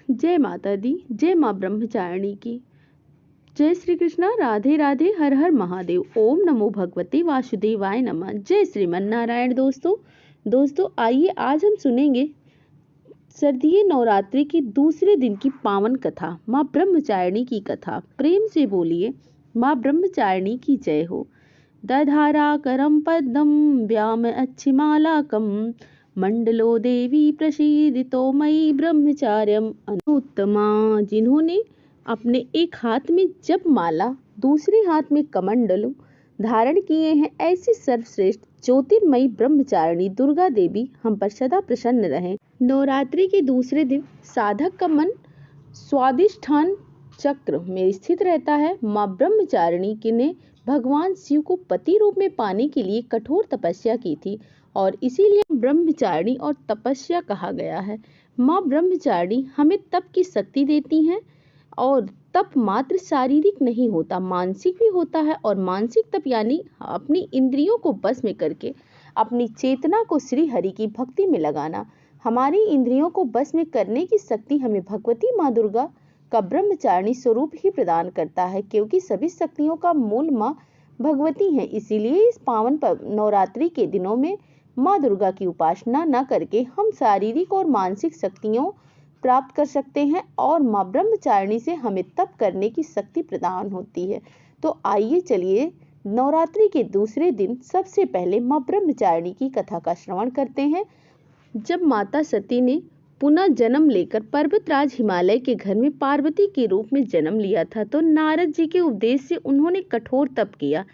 जय माता दी, जय माँ ब्रह्मचारिणी की। जय श्री कृष्णा, राधे राधे, हर हर महादेव। ओम नमो भगवते वासुदेवाय नमः। जय श्रीमन नारायण। दोस्तों आइए आज हम सुनेंगे शारदीय नवरात्रि के दूसरे दिन की पावन कथा, माँ ब्रह्मचारिणी की कथा। प्रेम से बोलिए माँ ब्रह्मचारिणी की जय हो। दधारा करम पद्मं व्याम अच्छिमालाकम मंडलो देवी प्रसीदितो मयि ब्रह्मचार्यम अनुत्तमा। जिन्होंने अपने एक हाथ में जप माला, दूसरे हाथ में कमंडलू धारण किए हैं, ऐसी सर्वश्रेष्ठ ज्योतिर्मयी ब्रह्मचारिणी दुर्गा देवी हम पर सदा प्रसन्न रहें। नवरात्रि के दूसरे दिन साधक का मन स्वादिष्ठान चक्र में स्थित रहता है। माँ ब्रह्मचारिणी ने भगवान शिव को पति रूप में पाने के लिए कठोर तपस्या की थी और इसीलिए ब्रह्मचारिणी और तपस्या कहा गया है। माँ ब्रह्मचारिणी हमें तप की शक्ति देती हैं और तप मात्र शारीरिक नहीं होता, मानसिक भी होता है। और मानसिक तप यानी अपनी इंद्रियों को बस में करके अपनी चेतना को श्री हरि की भक्ति में लगाना। हमारी इंद्रियों को बस में करने की शक्ति हमें भगवती माँ दुर्गा का ब्रह्मचारिणी स्वरूप ही प्रदान करता है, क्योंकि सभी शक्तियों का मूल माँ भगवती है। इसीलिए इस पावन नवरात्रि के दिनों में माँ दुर्गा की उपासना न करके हम शारीरिक और मानसिक शक्तियों प्राप्त कर सकते हैं और माँ ब्रह्मचारिणी से हमें तप करने की शक्ति प्रदान होती है। तो आइए चलिए नवरात्रि के दूसरे दिन सबसे पहले माँ ब्रह्मचारिणी की कथा का श्रवण करते हैं। जब माता सती ने पुनः जन्म लेकर पर्वतराज हिमालय के घर में पार्वती के रूप में जन्म लिया था, तो नारद जी के उपदेश से उन्होंने कठोर तप किया,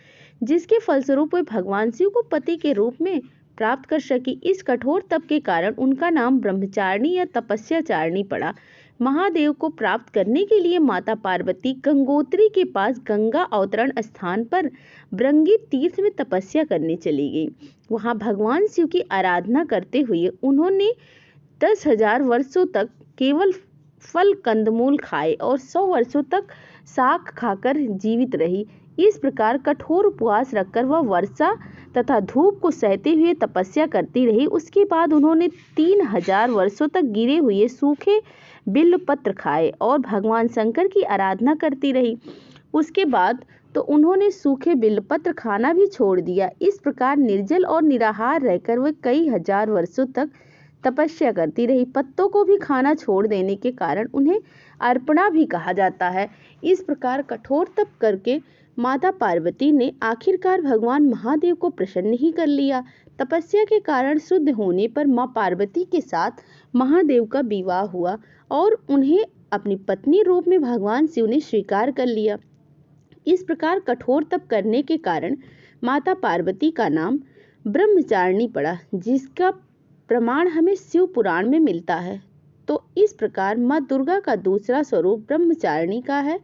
जिसके फलस्वरूप वे भगवान शिव को पति के रूप में प्राप्त कर सकी। इस कठोर तप के कारण उनका नाम ब्रह्मचारिणी या तपस्याचारिणी पड़ा। महादेव को प्राप्त करने के लिए माता पार्वती गंगोत्री के पास गंगा अवतरण स्थान पर भृंगी तीर्थ में तपस्या करने चली गई। वहां भगवान शिव की आराधना करते हुए उन्होंने 10,000 वर्षों तक केवल फल कंदमूल खाए और 100 वर्षों तक शाक खाकर जीवित रही। इस प्रकार कठोर उपवास रखकर वह वर्षा तथा धूप को सहते हुए तपस्या करती रही। उसके बाद उन्होंने 3,000 वर्षों तक गिरे हुए सूखे बिल्व पत्र खाए और भगवान शंकर की आराधना करती रही। उसके बाद तो उन्होंने सूखे बिल्व पत्र खाना भी छोड़ दिया। इस प्रकार निर्जल और निराहार रहकर वह कई हजार वर्षों तक तपस्या करती रही। पत्तों को भी खाना छोड़ देने के कारण उन्हें अर्पणा भी कहा जाता है। इस प्रकार कठोर तप करके माता पार्वती ने आखिरकार भगवान महादेव को प्रसन्न ही कर लिया। तपस्या के कारण शुद्ध होने पर माँ पार्वती के साथ महादेव का विवाह हुआ और उन्हें अपनी पत्नी रूप में भगवान शिव ने स्वीकार कर लिया। इस प्रकार कठोर तप करने के कारण माता पार्वती का नाम ब्रह्मचारिणी पड़ा, जिसका प्रमाण हमें शिव पुराण में मिलता है। तो इस प्रकार माँ दुर्गा का दूसरा स्वरूप ब्रह्मचारिणी का है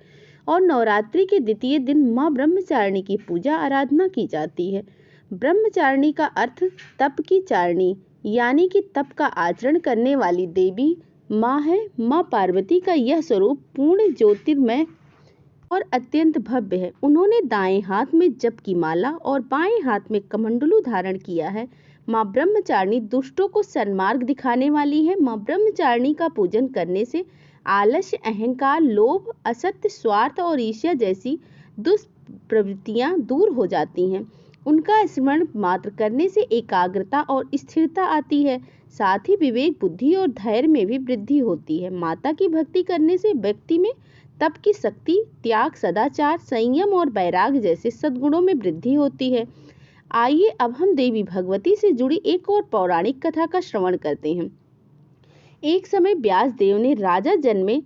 और नवरात्रि के द्वितीय दिन माँ ब्रह्मचारिणी की पूजा आराधना की जाती है। ब्रह्मचारिणी का अर्थ तप की चारिणी यानी कि तप का आचरण करने वाली देवी माँ है। माँ पार्वती का यह स्वरूप पूर्ण ज्योतिर्मय और अत्यंत भव्य है। उन्होंने दाएं हाथ में जप की माला और बाएं हाथ में कमंडलू धारण किया है। माँ ब्रह्मचारिणी दुष्टों को सन्मार्ग दिखाने वाली है। माँ ब्रह्मचारिणी का पूजन करने से आलस्य, अहंकार, लोभ, असत्य, स्वार्थ और ईर्ष्या जैसी दुष्प्रवृत्तियां दूर हो जाती हैं। उनका स्मरण मात्र करने से एकाग्रता और स्थिरता आती है। साथ ही विवेक, बुद्धि और धैर्य में भी वृद्धि होती है। माता की भक्ति करने से व्यक्ति में तप की शक्ति, त्याग, सदाचार, संयम और वैराग्य जैसे सद्गुणों में वृद्धि होती है। आइए अब हम देवी भगवती से जुड़ी एक और पौराणिक कथा का श्रवण करते हैं। एक समय व्यास देव ने राजा जन्मे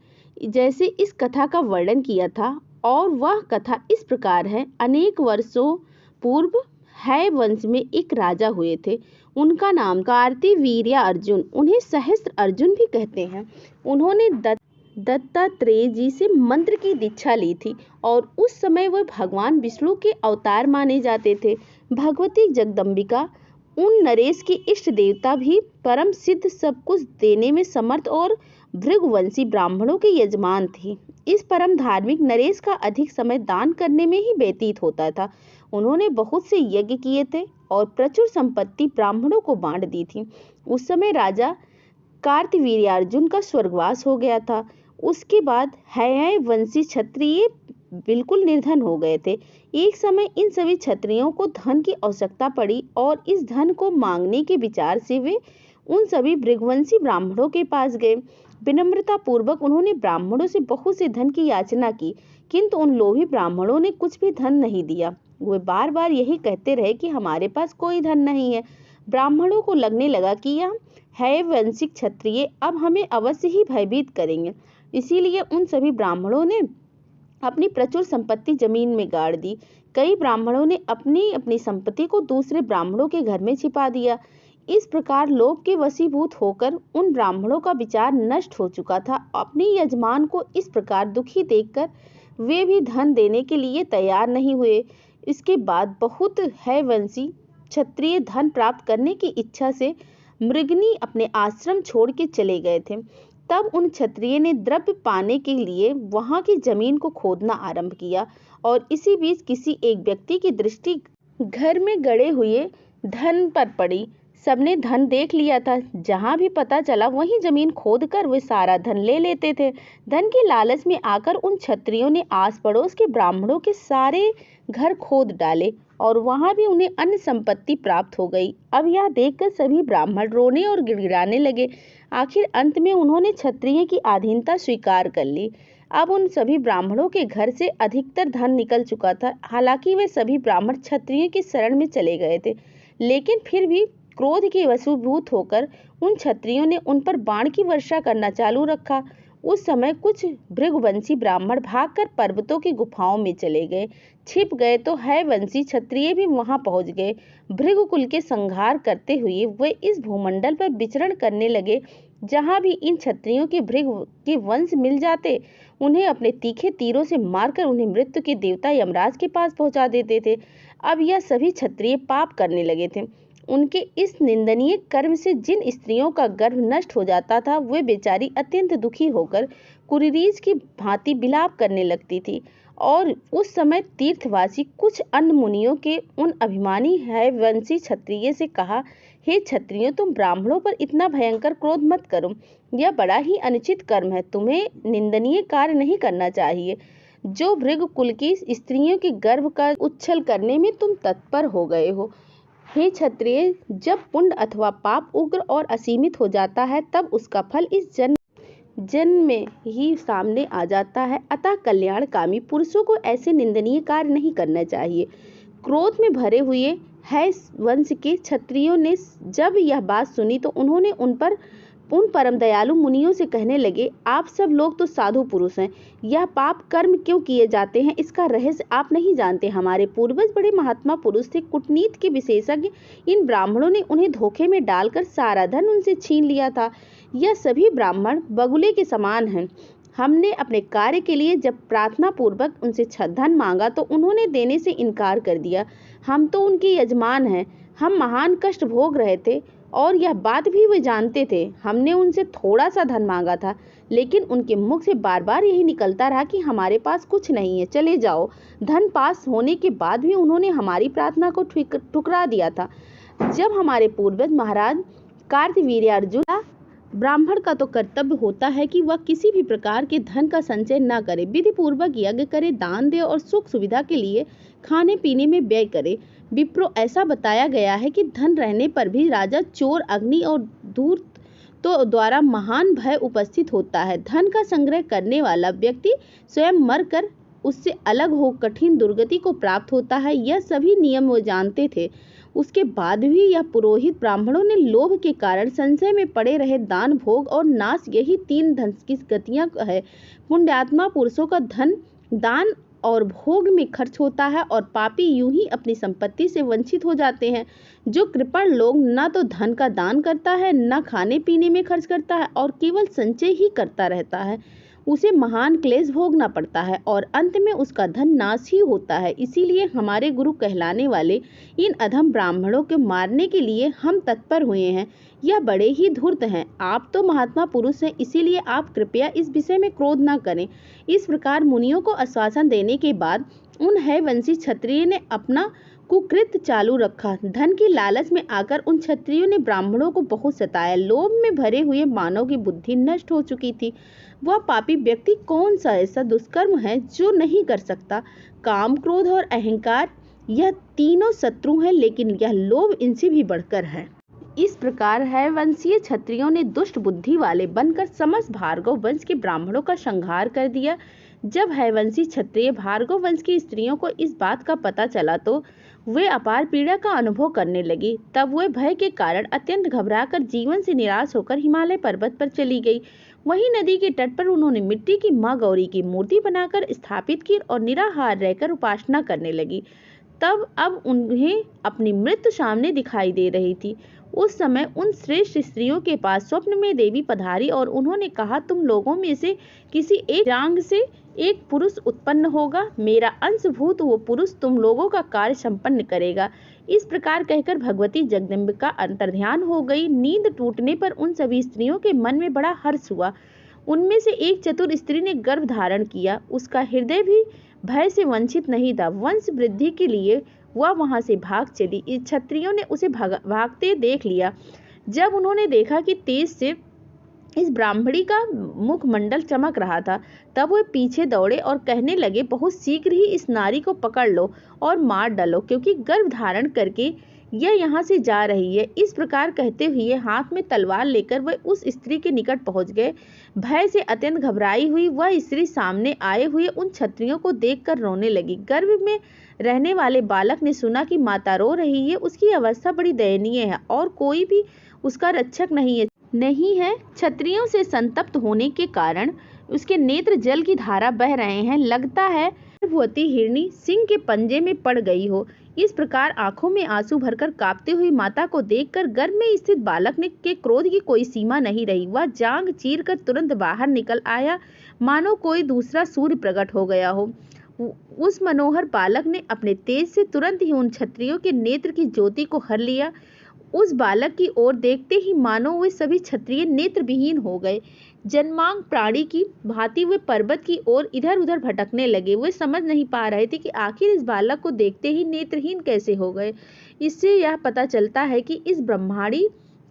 जैसे इस कथा का वर्णन किया था और वह कथा इस प्रकार है। अनेक वर्षों पूर्व है वंश में एक राजा हुए थे। उनका नाम कार्तिवीर्य अर्जुन, उन्हें सहस्त्र अर्जुन भी कहते हैं। उन्होंने दत्तात्रेय जी से मंत्र की दीक्षा ली थी और उस समय वह भगवान विष्णु के अवतार माने जाते थे। भगवती जगदम्बिका उन नरेश के इष्ट देवता भी परम सिद्ध, सब कुछ देने में समर्थ और भृगुवंशी ब्राह्मणों के यजमान थे। इस परम धार्मिक नरेश का अधिक समय दान करने में ही व्यतीत होता था। उन्होंने बहुत से यज्ञ किए थे और प्रचुर संपत्ति ब्राह्मणों को बांट दी थी। उस समय राजा कार्तवीर्यार्जुन का स्वर्गवास हो गया था। उसके बाद हैय वंशी क्षत्रिय बिल्कुल निर्धन हो गए थे। एक समय इन सभी क्षत्रियों को धन की आवश्यकता पड़ी और इस धन को मांगने के विचार से वे उन सभी भृगुवंशी ब्राह्मणों के पास गए। विनम्रता पूर्वक उन्होंने ब्राह्मणों से बहुत से धन की याचना की, किंतु उन लोभी ब्राह्मणों ने कुछ भी धन नहीं दिया। वे बार बार यही कहते रहे कि हमारे पास कोई धन नहीं है। ब्राह्मणों को लगने लगा कि यह है वंशिक क्षत्रिय अब हमें अवश्य ही भयभीत करेंगे। इसीलिए उन सभी ब्राह्मणों ने अपनी प्रचुर संपत्ति जमीन में गाड़ दी। कई ब्राह्मणों ने अपनी अपनी संपत्ति को दूसरे ब्राह्मणों के घर में छिपा दिया। इस प्रकार लोभ के वशीभूत होकर उन ब्राह्मणों का विचार नष्ट हो चुका था। अपने यजमान को इस प्रकार दुखी देखकर वे भी धन देने के लिए तैयार नहीं हुए। इसके बाद बहुत है वंशी क्षत्रिय धन प्राप्त करने की इच्छा से मृगनी अपने आश्रम छोड़ के चले गए थे। तब उन क्षत्रिय ने द्रव्य पाने के लिए वहां की जमीन को खोदना आरंभ किया और इसी बीच किसी एक व्यक्ति की दृष्टि घर में गड़े हुए धन पर पड़ी। सबने धन देख लिया था। जहां भी पता चला वहीं जमीन खोदकर वे सारा धन ले लेते थे। धन के लालच में आकर उन क्षत्रियों ने आस पड़ोस के ब्राह्मणों के सारे घर खोद डाले और वहां भी उन्हें अन्य संपत्ति प्राप्त हो गई। अब यह देखकर सभी ब्राह्मण रोने और गिड़गिड़ाने लगे। आखिर अंत में उन्होंने क्षत्रिय की अधीनता स्वीकार कर ली। अब उन सभी ब्राह्मणों के घर से अधिकतर धन निकल चुका था। हालांकि वे सभी ब्राह्मण क्षत्रियों की शरण में चले गए थे, लेकिन फिर भी क्रोध के वशीभूत होकर उन क्षत्रियों ने उन पर बाण की वर्षा करना चालू रखा। उस समय कुछ भृगुवंशी ब्राह्मण भागकर पर्वतों की गुफाओं में चले गए। छिप गए तो है वंशी क्षत्रिय भी वहां पहुंच गए। भृगुकुल के संहार करते हुए वे इस भूमंडल पर विचरण करने लगे। जहां भी इन क्षत्रियों के भृगु के वंश मिल जाते, उन्हें अपने तीखे तीरों से मारकर उन्हें मृत्यु के देवता यमराज के पास पहुंचा देते थे। अब यह सभी क्षत्रिय पाप करने लगे थे। उनके इस निंदनीय कर्म से जिन स्त्रियों का गर्भ नष्ट हो जाता था, वे बेचारी अत्यंत दुखी होकर कुरीरीज की भांति विलाप करने लगती थी। और उस समय तीर्थवासी कुछ अन्य मुनियों के उन अभिमानी है वंशी क्षत्रिय से कहा, हे क्षत्रियों, तुम ब्राह्मणों पर इतना भयंकर क्रोध मत करो। यह बड़ा ही अनुचित कर्म है। तुम्हें निंदनीय कार्य नहीं करना चाहिए। जो भृगु कुल की स्त्रियों के गर्भ का उच्छल करने में तुम तत्पर हो गए हो। हे क्षत्रिय, जब पुण्य अथवा पाप उग्र और असीमित हो जाता है, तब उसका फल इस जन्म में ही सामने आ जाता है। अतः कल्याणकामी पुरुषों को ऐसे निंदनीय कार्य नहीं करना चाहिए। क्रोध में भरे हुए है वंश के क्षत्रियों ने जब यह बात सुनी तो उन्होंने उन परम दयालु मुनियों से कहने लगे, आप सब लोग तो साधु पुरुष हैं। यह पाप कर्म क्यों किए जाते हैं, इसका रहस्य आप नहीं जानते। हमारे पूर्वज बड़े महात्मा पुरुष थे, कूटनीति के विशेषज्ञ। इन ब्राह्मणों ने उन्हें धोखे में डालकर सारा धन उनसे छीन लिया था। यह सभी ब्राह्मण बगुले के समान हैं। हमने अपने कार्य के लिए जब प्रार्थना पूर्वक उनसे धन मांगा तो उन्होंने देने से इनकार कर दिया। हम तो उनके यजमान हैं। हम महान कष्ट भोग रहे थे और यह बात भी वे जानते थे। हमने उनसे थोड़ा सा धन मांगा था, लेकिन उनके मुख से बार बार यही निकलता रहा कि हमारे पास कुछ नहीं है, चले जाओ। धन पास होने के बाद भी उन्होंने हमारी प्रार्थना को ठुकरा दिया था। जब हमारे पूर्वज महाराज कार्तवीर्यार्जुन, ब्राह्मण का तो कर्तव्य होता है कि वह किसी भी प्रकार के धन का संचय न करे, विधि पूर्वक यज्ञ करे, दान दे और सुख सुविधा के लिए खाने पीने में व्यय करे। विप्रो, ऐसा बताया गया है कि धन रहने पर भी राजा, चोर, अग्नि और धूर्त तो द्वारा महान भय उपस्थित होता है। धन का संग्रह करने वाला व्यक्ति स्वयं मरकर उससे अलग हो कठिन दुर्गति को प्राप्त होता है। यह सभी नियम वो जानते थे। उसके बाद भी यह पुरोहित ब्राह्मणों ने लोभ के कारण संशय में पड़े रहे। दान, भोग और नाश, यही 3 धन की गतियां है। पुण्यात्मा पुरुषों का धन दान और भोग में खर्च होता है और पापी यूं ही अपनी संपत्ति से वंचित हो जाते हैं। जो कृपण लोग न तो धन का दान करता है, न खाने पीने में खर्च करता है और केवल संचय ही करता रहता है, उसे महान क्लेश भोगना पड़ता है और अंत में उसका धन नाश ही होता है। इसीलिए हमारे गुरु कहलाने वाले इन अधम ब्राह्मणों को मारने के लिए हम तत्पर हुए हैं। यह बड़े ही धूर्त हैं। आप तो महात्मा पुरुष हैं, इसीलिए आप कृपया इस विषय में क्रोध न करें। इस प्रकार मुनियों को आश्वासन देने के बाद उन है वंशी क्षत्रिय ने अपना कुकृत्य चालू रखा। धन की लालच में आकर उन क्षत्रियों ने ब्राह्मणों को बहुत सताया। लोभ में भरे हुए मानव की बुद्धि नष्ट हो चुकी थी। वह पापी व्यक्ति कौन सा ऐसा दुष्कर्म है जो नहीं कर सकता? काम, क्रोध और अहंकार, यह तीनों शत्रु हैं, लेकिन यह लोभ इनसे भी बढ़कर है। इस प्रकार हैवंशीय क्षत्रियों ने दुष्ट बुद्धि वाले बनकर समस्त भार्गव वंश के ब्राह्मणों का संहार कर दिया। जब हैवंशी क्षत्रिय भार्गव वंश की स्त्रियों को इस बात का पता चला तो वे अपार पीड़ा का अनुभव करने लगी। तब वे भय के कारण अत्यंत घबराकर जीवन से निराश होकर हिमालय पर्वत पर चली गई। वहीं नदी के तट पर उन्होंने मिट्टी की माँ गौरी की मूर्ति बनाकर स्थापित की और निराहार रहकर उपासना करने लगी। तब अब उन्हें अपनी मृत्यु सामने दिखाई दे रही थी। उस समय उन श्रेष्ठ स्त्रियों के पास स्वप्न में देवी पधारी और उन्होंने कहा, तुम लोगों में से किसी एक जांग से एक पुरुष उत्पन्न होगा। मेरा अंशभूत वो पुरुष तुम लोगों का कार्य संपन्न करेगा। इस प्रकार कहकर भगवती जगदम्बिका अंतर्ध्यान हो गई। नींद टूटने पर उन सभी स्त्रियों के मन में बड़ा हर्ष हुआ। उनमें से एक चतुर स्त्री ने गर्भ धारण किया। उसका हृदय भी भय से वंचित नहीं था। वंश वृद्धि के लिए वह वहां से भाग चली। इस क्षत्रियों ने उसे भागते देख लिया। जब उन्होंने देखा कि तेज से इस ब्राह्मणी का मुखमंडल चमक रहा था, तब वे पीछे दौड़े और कहने लगे, बहुत शीघ्र ही इस नारी को पकड़ लो और मार डालो, क्योंकि गर्भ धारण करके यह यहाँ से जा रही है। इस प्रकार कहते हुए हाथ में तलवार लेकर वह उस स्त्री के निकट पहुंच गए। भय से अत्यंत घबराई हुई वह स्त्री सामने आए हुए उन क्षत्रियों को देखकर रोने लगी। गर्भ में रहने वाले बालक ने सुना कि माता रो रही है। उसकी अवस्था बड़ी दयनीय है और कोई भी उसका रक्षक नहीं है। क्षत्रियों से संतप्त होने के कारण उसके नेत्र जल की धारा बह रहे हैं। लगता है गर्भवती हिरणी सिंह के पंजे में पड़ गई हो। इस प्रकार आंखों में आंसू भरकर कांपती हुई माता को देखकर गर्भ में स्थित बालक के क्रोध की कोई सीमा नहीं रही। वह जांग चीरकर तुरंत बाहर निकल आया, मानो कोई दूसरा सूर्य प्रकट हो गया हो। उस मनोहर बालक ने अपने तेज से तुरंत ही उन क्षत्रियों के नेत्र की ज्योति को हर लिया। उस बालक की ओर देखते ही मानो वे सभी क्षत्रिय नेत्र विहीन हो गए। जन्मांग प्राणी की भांति वे पर्वत की ओर इधर उधर भटकने लगे। वे समझ नहीं पा रहे थे कि आखिर इस बालक को देखते ही नेत्रहीन कैसे हो गए। इससे यह पता चलता है कि इस ब्रह्मांडी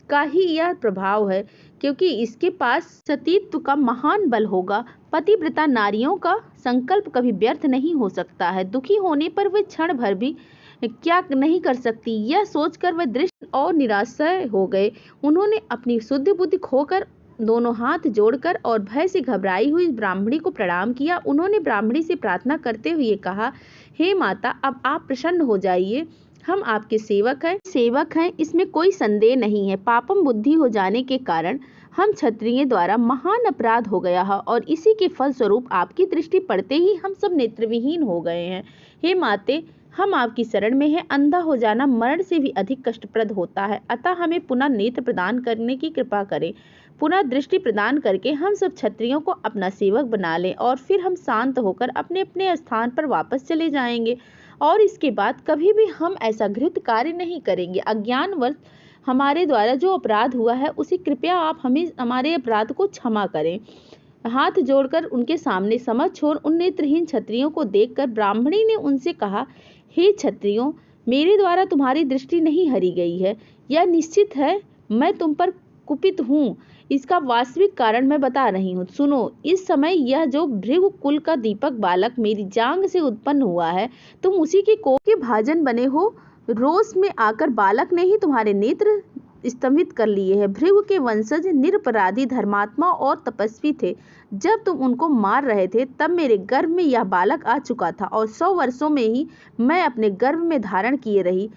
का ही यह प्रभाव है, क्योंकि इसके पास सतीत्व का महान बल होगा। पतिव्रता नारियों का संकल्प कभी व्यर्थ नहीं हो सकता है। दुखी होने पर वे क्षण भर भी क्या नहीं कर सकती, यह सोचकर वह दृष्ट और निराशय हो गए। उन्होंने अपनी शुद्ध बुद्धि खोकर दोनों हाथ जोड़कर और भय से घबराई हुई ब्राह्मणी को प्रणाम किया। उन्होंने ब्राह्मणी से प्रार्थना करते हुए कहा, हे माता, अब आप प्रसन्न हो जाइए। हम आपके सेवक हैं, इसमें कोई संदेह नहीं है। पापम बुद्धि हो जाने के कारण हम क्षत्रिय द्वारा महान अपराध हो गया है और इसी के फलस्वरूप आपकी दृष्टि पड़ते ही हम सब नेत्रविहीन हो गए हैं। हे माते, हम आपकी शरण में हैं। अंधा हो जाना मरण से भी अधिक कष्टप्रद होता है, अतः हमें पुनः नेत्र प्रदान करने की कृपा करें। पुनः दृष्टि प्रदान करके हम सब क्षत्रियों को अपना सेवक बना लें और फिर हम शांत होकर अपने अपने स्थान पर वापस चले जाएंगे और इसके बाद कभी भी हम ऐसा घृत कार्य नहीं करेंगे। अज्ञानवश हमारे द्वारा जो अपराध हुआ है उसे कृपया आप हमें हमारे अपराध को क्षमा करें। हाथ जोड़कर उनके सामने समझ छोड़ उन नेत्रहीन क्षत्रियों को देखकर ब्राह्मणी ने उनसे कहा, हे क्षत्रियों, मेरे द्वारा तुम्हारी दृष्टि नहीं हरी गई है। यह निश्चित है मैं तुम पर कुपित हूँ। इसका वास्तविक कारण मैं बता रही हूँ। सुनो, इस समय यह जो भृगु कुल का दीपक बालक मेरी जांग से उत्पन्न हुआ है, तुम उसी के कोप के भाजन बने हो। रोष में आकर बालक ने ही तुम्हारे नेत्र स्तंभित कर लिए हैं। भृगु के वंशज निरपराधी धर्मात्मा और तपस्वी थे। जब तुम उनको मार रहे थे तब मेरे गर्भ में यह बालक आ चुका था और 100 वर्षों में ही मैं अपने गर्भ में धारण किए रही।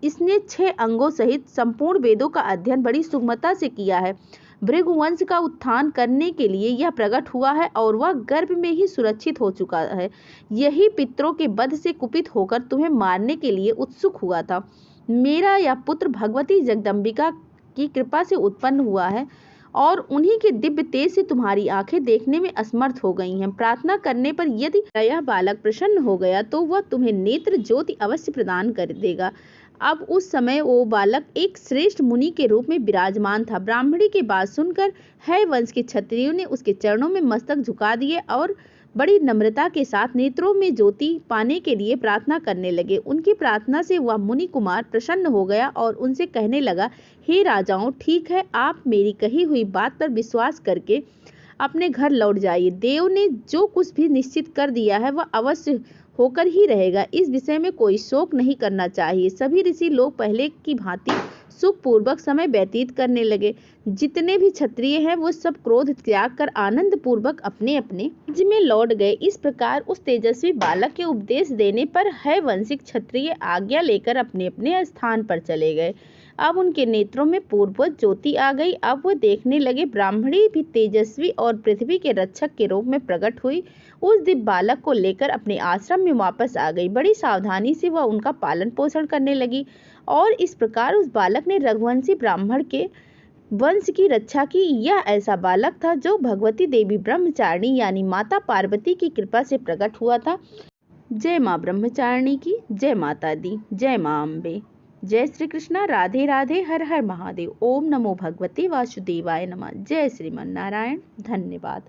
इसने 6 अंगों सहित संपूर्ण वेदों का अध्ययन बड़ी सुगमता से किया है। भृगुवंश का उत्थान करने के लिए यह प्रकट हुआ है और वह गर्भ में ही सुरक्षित हो चुका है। यही पितरों के वध से कुपित होकर तुम्हें मारने के लिए उत्सुक हुआ था। मेरा यह पुत्र भगवती जगदम्बिका की कृपा से उत्पन्न हुआ है और उन्हीं के दिव्य तेज से तुम्हारी आंखें देखने में असमर्थ हो गई हैं। प्रार्थना करने पर यदि यह बालक प्रसन्न हो गया तो वह तुम्हें नेत्र ज्योति अवश्य प्रदान कर देगा। अब उस समय वो बालक एक श्रेष्ठ मुनि के रूप में विराजमान था। ब्राह्मणी की बात सुनकर है वंश के क्षत्रियों ने उसके चरणों में मस्तक झुका दिए और बड़ी नम्रता के साथ नेत्रों में ज्योति पाने के लिए प्रार्थना करने लगे। उनकी प्रार्थना से वह मुनि कुमार प्रसन्न हो गया और उनसे कहने लगा, हे राजाओं, ठीक है, आप मेरी कही हुई बात पर विश्वास करके अपने घर लौट जाइए। देव ने जो कुछ भी निश्चित कर दिया है वह अवश्य होकर ही रहेगा। इस विषय में कोई शोक नहीं करना चाहिए। सभी ऋषि लोग पहले की भांति सुखपूर्वक समय व्यतीत करने लगे। जितने भी क्षत्रिय हैं वो सब क्रोध त्याग कर आनंद पूर्वक अपने अपने राज्य में लौट गए। इस प्रकार उस तेजस्वी बालक के उपदेश देने पर हयवंशिक क्षत्रिय आज्ञा लेकर अपने अपने स्थान पर चले गए। अब उनके नेत्रों में पूर्ववत ज्योति आ गई। अब वह देखने लगे। ब्राह्मणी भी तेजस्वी और पृथ्वी के रक्षक के रूप में प्रकट हुई। उस दिव्य बालक को लेकर अपने आश्रम में वापस आ गई। बड़ी सावधानी से वह उनका पालन पोषण करने लगी और इस प्रकार उस बालक ने रघुवंशी ब्राह्मण के वंश की रक्षा की। यह ऐसा बालक था जो भगवती देवी ब्रह्मचारिणी यानी माता पार्वती की कृपा से प्रकट हुआ था। जय माँ ब्रह्मचारिणी की, जय माता दी, जय माँ अम्बे। जय श्री कृष्णा। राधे राधे। हर हर महादेव। ओम नमो भगवते वासुदेवाय नमः। जय श्रीमन नारायण। धन्यवाद।